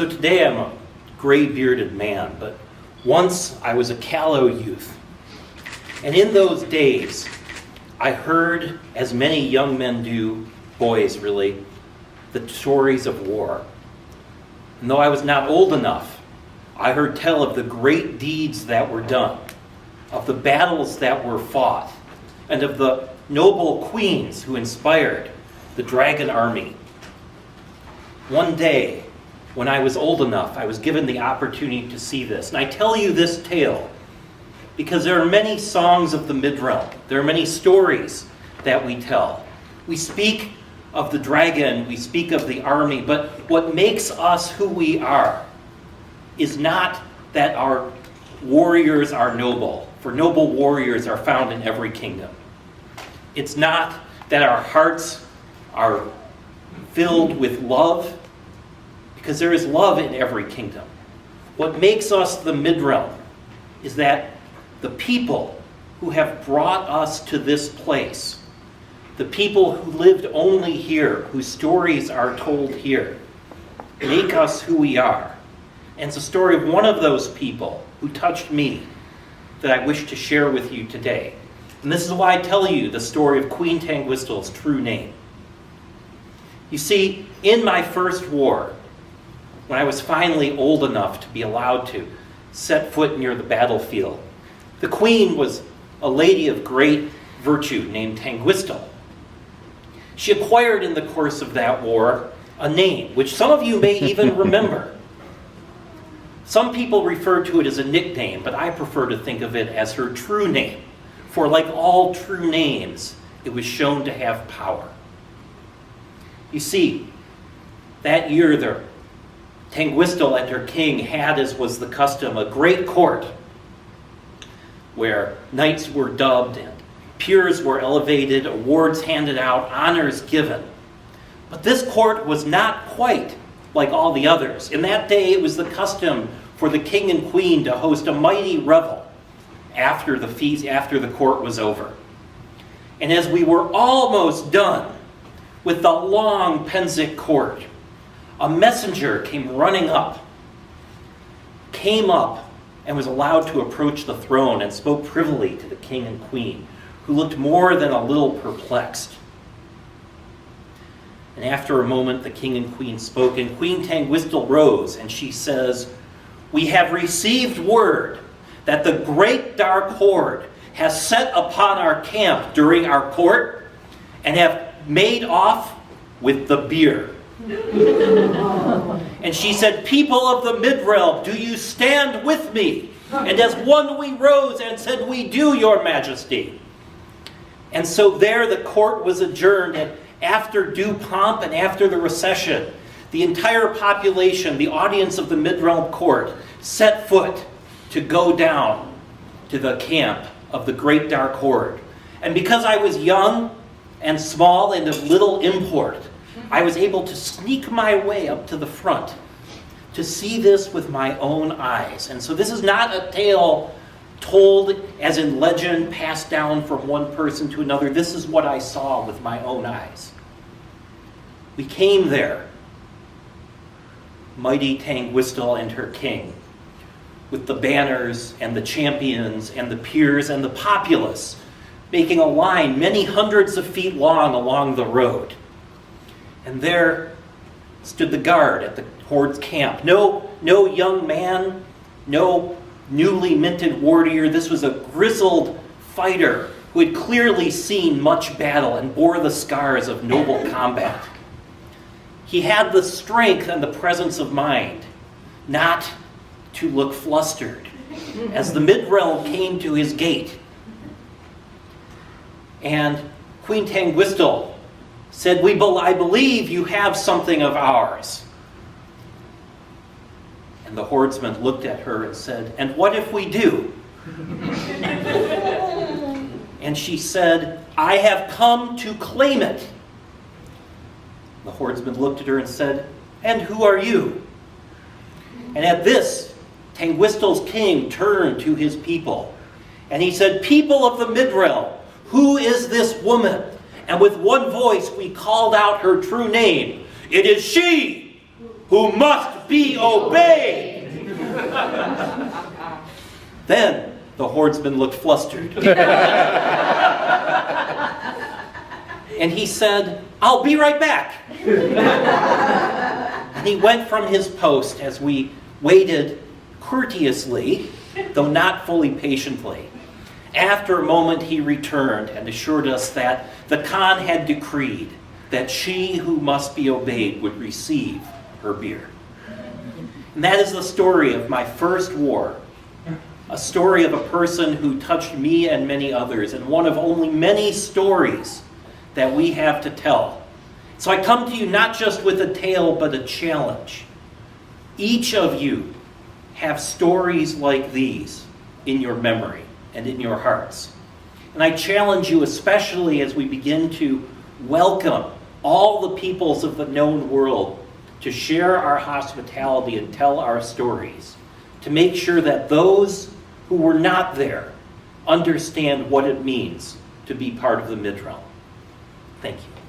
So today I'm a gray-bearded man, but once I was a callow youth. And in those days, I heard, as many young men do, boys really, the stories of war. And though I was not old enough, I heard tell of the great deeds that were done, of the battles that were fought, and of the noble queens who inspired the dragon army. One day, when I was old enough, I was given the opportunity to see this. And I tell you this tale because there are many songs of the mid-realm. There are many stories that we tell. We speak of the dragon, we speak of the army, but what makes us who we are is not that our warriors are noble, for noble warriors are found in every kingdom. It's not that our hearts are filled with love, because there is love in every kingdom. What makes us the mid-realm is that the people who have brought us to this place, the people who lived only here, whose stories are told here, make us who we are. And it's the story of one of those people who touched me that I wish to share with you today. And this is why I tell you the story of Queen Tangwystl's true name. You see, in my first war, when I was finally old enough to be allowed to set foot near the battlefield, the queen was a lady of great virtue named Tangwystl. She acquired in the course of that war a name, which some of you may even remember. Some people refer to it as a nickname, but I prefer to think of it as her true name. For like all true names, it was shown to have power. You see, that year Tangwystl and her king had, as was the custom, a great court where knights were dubbed and peers were elevated, awards handed out, honors given. But this court was not quite like all the others. In that day, it was the custom for the king and queen to host a mighty revel after the feast, after the court was over. And as we were almost done with the long Pensic court, a messenger came up and was allowed to approach the throne and spoke privily to the king and queen, who looked more than a little perplexed. And after a moment, the king and queen spoke, and Queen Tangwystl rose, and she says, "We have received word that the great dark horde has set upon our camp during our court and have made off with the beer." And she said, "People of the mid-realm, do you stand with me?" And as one we rose and said, "We do, your majesty." And so there the court was adjourned, and after due pomp and after the recession, the entire population, the audience of the mid-realm court, set foot to go down to the camp of the great dark horde. And because I was young and small and of little import, I was able to sneak my way up to the front to see this with my own eyes. And so this is not a tale told as in legend, passed down from one person to another. This is what I saw with my own eyes. We came there, mighty Tangwystl and her king, with the banners and the champions and the peers and the populace, making a line many hundreds of feet long along the road. And there stood the guard at the horde's camp. No young man, no newly minted warrior. This was a grizzled fighter who had clearly seen much battle and bore the scars of noble combat. He had the strength and the presence of mind not to look flustered as the mid-realm came to his gate. And Queen Tangwystl said, I believe you have something of ours." And the hordeman looked at her and said, "And what if we do?" And she said, "I have come to claim it." The hordeman looked at her and said, "And who are you?" And at this, Tangwystl's king turned to his people, and he said, "People of the mid-realm, who is this woman?" And with one voice we called out her true name. "It is she!" who must be obeyed. Then the hordeman looked flustered. And he said, "I'll be right back." And he went from his post as we waited courteously, though not fully patiently. After a moment he returned and assured us that the Khan had decreed that she who must be obeyed would receive her beer. And that is the story of my first war, a story of a person who touched me and many others, and one of only many stories that we have to tell. So I come to you not just with a tale, but a challenge. Each of you have stories like these in your memory and in your hearts. And I challenge you, especially as we begin to welcome all the peoples of the known world to share our hospitality and tell our stories, to make sure that those who were not there understand what it means to be part of the Midrealm. Thank you.